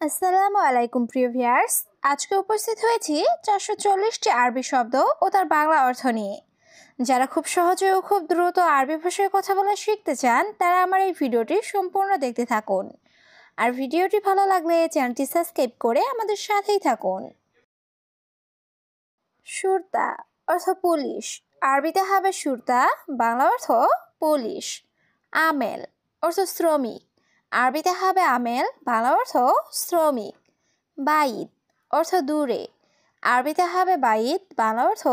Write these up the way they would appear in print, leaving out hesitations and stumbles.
আসসালামু আলাইকুম প্রিয় ভিউয়ার্স। আজকে উপস্থিত হয়েছি 440টি আরবি শব্দ ও তার বাংলা অর্থ নিয়ে। যারা খুব সহজে ও খুব দ্রুত আরবি ভাষায় কথা বলা শিখতে চান তারা আমার এই ভিডিওটি সম্পূর্ণ দেখতে থাকুন। আর ভিডিওটি ভালো লাগলে চ্যানেলটি সাবস্ক্রাইব করে আমাদের সাথেই থাকুন। শুরতা অর্থ পুলিশ, আরবিতে হবে শুরতা, বাংলা অর্থ পুলিশ। আমেল অর্থ শ্রমিক, আরবিতে হবে আমেল, বাংলা অর্থ শ্রমিক। বাইত অর্থ দূরে, আরবিতে হবে বাইত, বাংলা অর্থ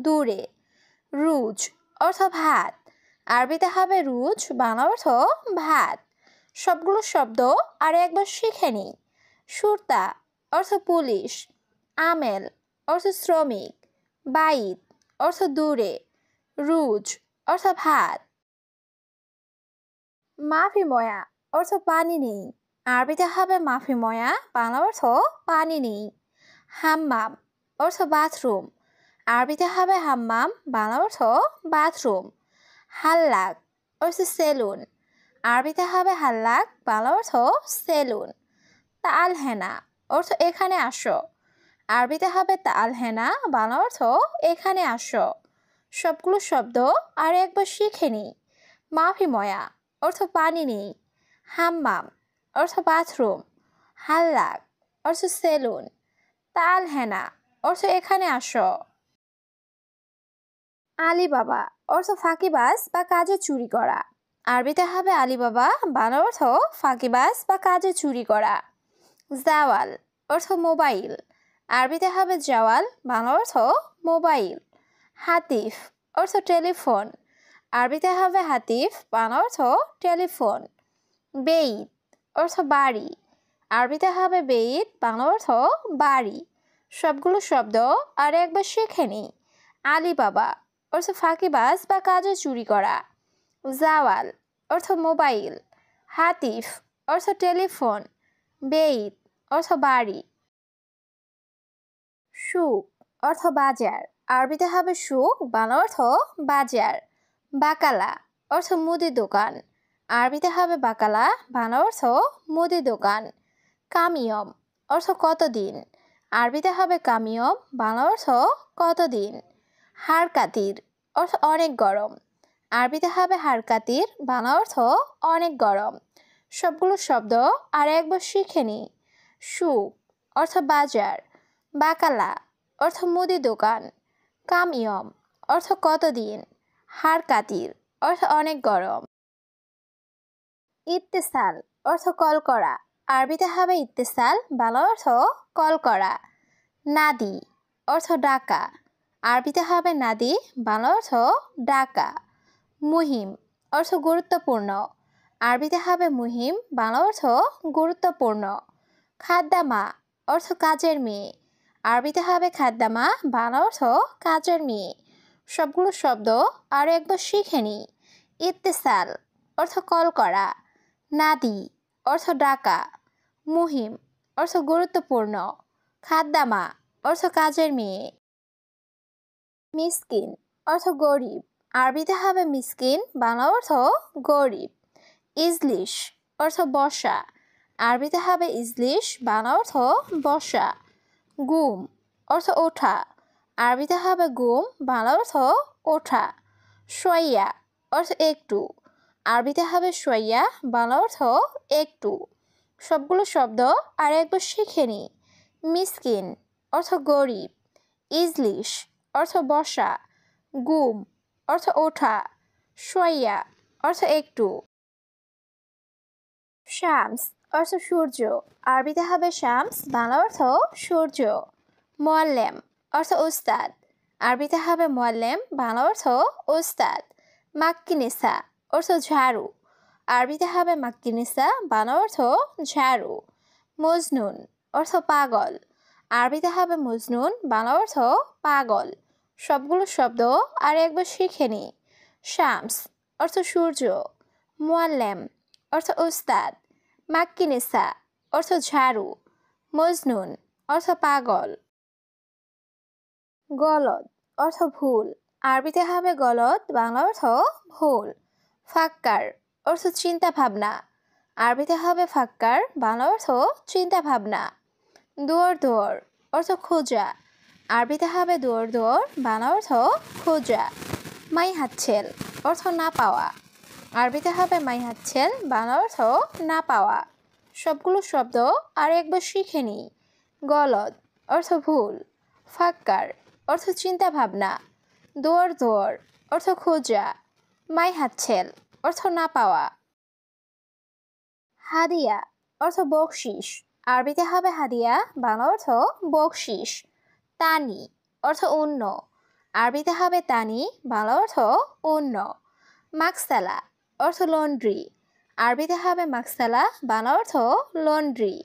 দূরে। রুজ অর্থ ভাত, আরবিতে হবে রুজ, বাংলা অর্থ ভাত। সবগুলো শব্দ আর একবার শিখে নিই। শুরতা অর্থ পুলিশ, আমেল অর্থ শ্রমিক, বাইত অর্থ দূরে, রুজ অর্থ ভাত। মাফি ময়া অর্থ পানি নেই, আরবিতে হবে মাফি ময়া, বাংলা অর্থ পানি নেই। হাম্মাম অর্থ বাথরুম, আরবিতে হবে হাম্মাম, বাংলা অর্থ বাথরুম। হাল্লাক অর্থ সেলুন, আরবিতে হবে হাল্লাক, বাংলা অর্থ সেলুন। তাল হেনা অর্থ এখানে আসো, আরবিতে হবে তাল হেনা, বাংলা অর্থ এখানে আসো। সবগুলো শব্দ আর একবার শিখে নিই। মাফি ময়া অর্থ পানি নেই, হাম্মাম অর্থ বাথরুম, হাল্লাক অর্থ সেলুন, তাল হেনা অর্থ এখানে আসো। আলিবাবা অর্থ ফাঁকিবাজ বা কাজে চুরি করা, আরবিতে হবে আলিবাবা, বাংলা অর্থ ফাঁকিবাজ বা কাজে চুরি করা। জাওয়াল অর্থ মোবাইল, আরবিতে হবে জাওয়াল, বাংলা অর্থ মোবাইল। হাতিফ অর্থ টেলিফোন, আরবিতে হবে হাতিফ, বাংলা অর্থ টেলিফোন। বেইত অর্থ বাড়ি, আরবিতে হবে বেইত, বাংলা অর্থ বাড়ি। সবগুলো শব্দ আর একবার শিখে নিই। আলিবাবা অর্থ ফাঁকিবাজ বা কাজে চুরি করা, জাওয়াল অর্থ মোবাইল, হাতিফ অর্থ টেলিফোন, বেইত অর্থ বাড়ি। সুক অর্থ বাজার, আরবিতে হবে সুক, বাংলা অর্থ বাজার। বাকালা অর্থ মুদি দোকান, আরবিতে হবে বাকালা, বাংলা অর্থ মুদি দোকান। কামিয়ম অর্থ কতদিন, আরবিতে হবে কামিয়ম, বাংলা অর্থ কতদিন। হাড়কাতির অর্থ অনেক গরম, আরবিতে হবে হাড়কাতির, বাংলা অর্থ অনেক গরম। সবগুলো শব্দ আর একবার শিখে নিই। সুক অর্থ বাজার, বাকালা অর্থ মুদি দোকান, কামিয়ম অর্থ কতদিন, হাড়কাতির অর্থ অনেক গরম। ইত্তেসাল অর্থ কল করা, আরবিতে হবে ইত্তেসাল, বাংলা অর্থ কল করা। নাদি অর্থ ডাকা, আরবিতে হবে নাদি, বাংলা অর্থ ডাকা। মুহিম অর্থ গুরুত্বপূর্ণ, আরবিতে হবে মুহিম, বাংলা অর্থ গুরুত্বপূর্ণ। খাদ্দামা অর্থ কাজের মেয়ে, আরবিতে হবে খাদ্দামা, বাংলা অর্থ কাজের মেয়ে। সবগুলো শব্দ আর একবার শিখে নিই। ইত্তেসাল অর্থ কল করা, নাদি অর্থ ডাকা, মুহিম অর্থ গুরুত্বপূর্ণ, খাদ্দামা অর্থ কাজের মেয়ে। মিসকিন অর্থ গরিব, আরবিতে হবে মিসকিন, বাংলা অর্থ গরিব। ইজলিশ অর্থ বসা, আরবিতে হবে ইজলিশ, বাংলা অর্থ বসা। গুম অর্থ ওঠা, আরবিতে হবে গুম, বাংলা অর্থ ওঠা। শোয়া অর্থ একটু, আরবিতে হবে শোয়া, বাংলা অর্থ একটু। সবগুলো শব্দ আর একবার শিখে নিই। মিসকিন অর্থ গরিব, ইজলিশ অর্থ বসা, গুম অর্থ ওঠা, শোয়া অর্থ একটু। শামস অর্থ সূর্য, আরবিতে হবে শামস, বাংলা অর্থ সূর্য। মোয়াল্লেম অর্থ উস্তাদ, আরবিতে হবে মোয়াল্লেম, বাংলা অর্থ উস্তাদ। মাক্কিনিসা অর্থ ঝাড়ু, আরবিতে হবে মাক্কিনিসা, বাংলা অর্থ ঝাড়ু। মজনুন অর্থ পাগল, আরবিতে হবে মজনুন, বাংলা অর্থ পাগল। সবগুলো শব্দ আর একবার শিখে নিই। শামস অর্থ সূর্য, মোয়াল্লেম অর্থ উস্তাদ, মাক্কিনিসা অর্থ ঝাড়ু, মজনুন অর্থ পাগল। গলদ অর্থ ভুল, আরবিতে হবে গলদ, বাংলা অর্থ ভুল। ফাক্কার অর্থ চিন্তা ভাবনা, আরবিতে হবে ফাক্কার, বাংলা অর্থ চিন্তা ভাবনা। দুয়ার দুয়ার অর্থ খোঁজা, আরবিতে হবে দুয়ার দুয়ার, বাংলা অর্থ খোঁজা। মাই হাতছেল অর্থ না পাওয়া, আরবিতে হবে মাই হাতছেল, বাংলা অর্থ না পাওয়া। সবগুলো শব্দ আর একবার শিখে নিই। গলদ অর্থ ভুল, ফাক্কার অর্থ চিন্তা ভাবনা, দুয়ার দুয়ার অর্থ খোঁজা, মাই হাতছেল অর্থ না পাওয়া। হাদিয়া অর্থ বকশিস, আরবিতে হবে হাদিয়া, বাংলা অর্থ বকশিস। তানি অর্থ অন্য, আরবিতে হবে তানি, বাংলা অর্থ অন্য। মাকসালা অর্থ লন্ড্রি, আরবিতে হবে মাকসালা, বাংলা অর্থ লন্ড্রি।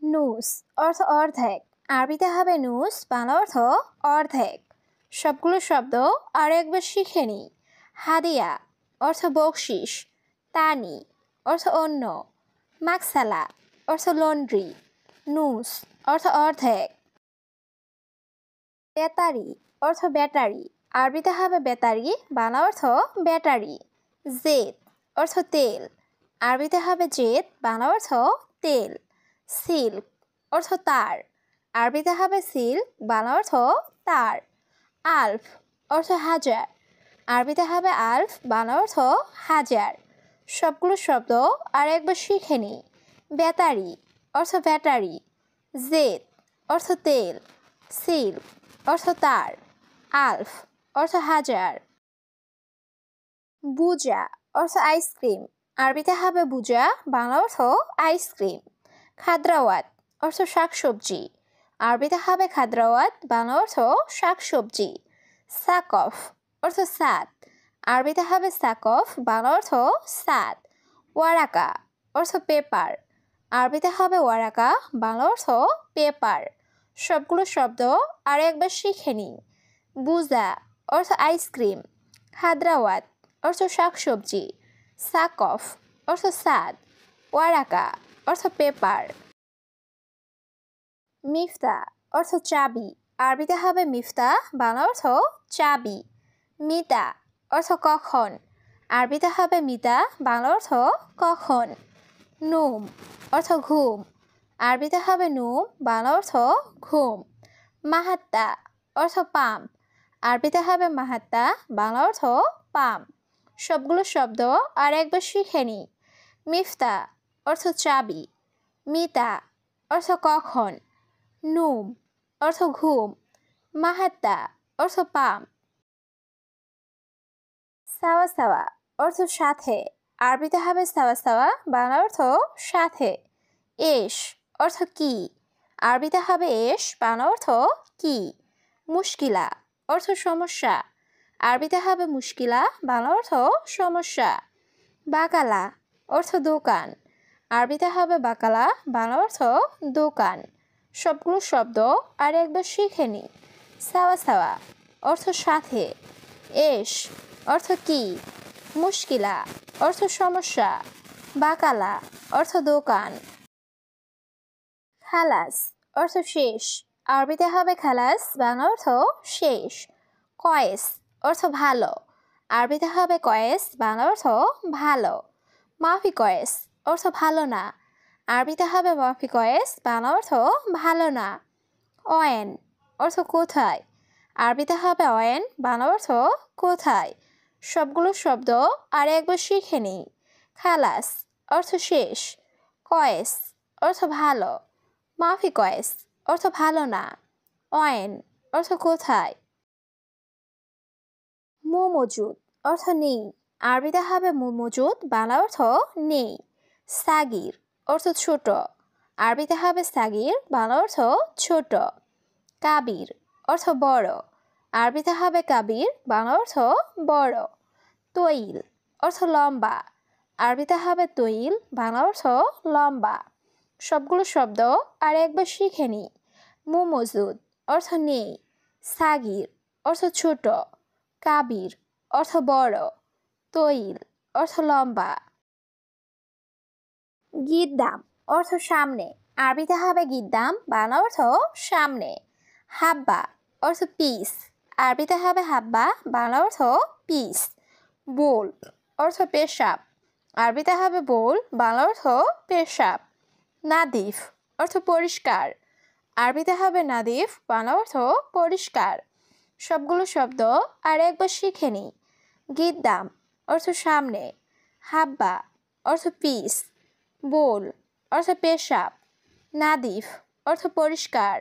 নুস অর্থ অর্ধেক, আরবিতে হবে নুস, বাংলা অর্থ অর্ধেক। সবগুলো শব্দ আর একবার শিখে নিই। হাদিয়া অর্থ বকশিস, তানি অর্থ অন্য, মাকসালা অর্থ লন্ড্রি, নুস অর্থ অর্ধেক। বেতারি অর্থ ব্যাটারি, আরবিতে হবে বেতারি, বাংলা অর্থ ব্যাটারি। জেদ অর্থ তেল, আরবিতে হবে জেদ, বাংলা অর্থ তেল। সিল্ক অর্থ তার, আরবিতে হবে সিল্ক, বাংলা অর্থ তার। আলফ অর্থ হাজার, আরবিতে হবে আলফ, বাংলা অর্থ হাজার। সবগুলো শব্দ আর একবার শিখে নিই। বেতারি অর্থ ব্যাটারি, জেদ অর্থ তেল, সিল্ক অর্থ তার, আলফ অর্থ হাজার। বুজা অর্থ আইসক্রিম, আরবিতে হবে বুজা, বাংলা অর্থ আইসক্রিম। খাদ্রাওয়াত অর্থ শাকসবজি, আরবিতে হবে খাদ্রাওয়াত, বাংলা অর্থ শাকসবজি। সাকফ অর্থ সাদ, আরবিতে হবে সাকফ, বাংলা অর্থ সাদ। ওয়ারাকা অর্থ পেপার, আরবিতে হবে ওয়ারাকা, বাংলা অর্থ পেপার। সবগুলো শব্দ আর একবার শিখে নিই। বুজা অর্থ আইসক্রিম, খাদ্রাওয়াত অর্থ শাকসবজি, সাকফ অর্থ সাদ, ওয়ারাকা অর্থ পেপার। মিফতা অর্থ চাবি, আরবিতে হবে মিফতা, বাংলা অর্থ চাবি। মিতা অর্থ কখন, আরবিতে হবে মিতা, বাংলা অর্থ কখন। নুম অর্থ ঘুম, আরবিতে হবে নুম, বাংলা অর্থ ঘুম। মাহাত্তা অর্থ পাম্প, আরবিতে হবে মাহাত্তা, বাংলা অর্থ পাম্প। সবগুলো শব্দ আর একবার শিখে নিই। মিফতা অর্থ চাবি, মিতা অর্থ কখন, নুম অর্থ ঘুম, মাহাত্তা অর্থ পাম্প। সাওয়া সাওয়া অর্থ সাথে, আরবিতে হবে সাওয়া সাওয়া, বাংলা অর্থ সাথে। এশ অর্থ কি, আরবিতে হবে এশ, বাংলা অর্থ কি। মুশকিলা অর্থ সমস্যা, আরবিতে হবে মুশকিলা, বাংলা অর্থ সমস্যা। বাকালা অর্থ দোকান, আরবিতে হবে বাকালা, বাংলা অর্থ দোকান। সবগুলো শব্দ আর একবার শিখে নিই। সাওয়া সাওয়া অর্থ সাথে, এশ অর্থ কি, মুশকিলা অর্থ সমস্যা, বাকালা অর্থ দোকান। খালাস অর্থ শেষ, আরবিতে হবে খালাস, বাংলা অর্থ শেষ। কয়েস অর্থ ভালো, আরবিতে হবে কয়েস, বাংলা অর্থ ভালো। মাফি কয়েস অর্থ ভালো না, আরবিতে হবে মাফি কয়েস, বাংলা অর্থ ভালো না। অয়েন অর্থ কোথায়, আরবিতে হবে অয়েন, বাংলা অর্থ কোথায়। সবগুলো শব্দ আর একবার শিখে নিই। খালাস অর্থ শেষ, কয়েস অর্থ ভালো, মাফি কয়েস অর্থ ভালো না, অয়েন অর্থ কোথায়। মু মজুদ অর্থ নেই, আরবিতে হবে মু মজুদ, বাংলা অর্থ নেই। সাগির অর্থ ছোট, আরবিতে হবে সাগির, বাংলা অর্থ ছোট। কাবির অর্থ বড়, আরবিতে হবে কাবির, বাংলা অর্থ বড়। তৈল অর্থ লম্বা, আরবিতে হবে তৈল, বাংলা অর্থ লম্বা। সবগুলো শব্দ আর একবার শিখে নিই। মু মজুদ অর্থ নেই, সাগির অর্থ ছোট, কাবির অর্থ বড়, তৈল অর্থ লম্বা। গিদ্দাম অর্থ সামনে, আরবিতে হবে গিদ্দাম, বাংলা অর্থ সামনে। হাব্বা অর্থ পিস, আরবিতে হবে হাব্বা, বাংলা অর্থ পিস। বোল অর্থ পেশাব, আরবিতে হবে বোল, বাংলা অর্থ পেশাব। নাদিফ অর্থ পরিষ্কার। আরবিতে হবে নাদিফ, বাংলা অর্থ পরিষ্কার। সবগুলো শব্দ আর একবার শিখে নিই। গিদ্দাম অর্থ সামনে। হাব্বা অর্থ পিস। বোল অর্থ পেশাব। নাদিফ অর্থ পরিষ্কার।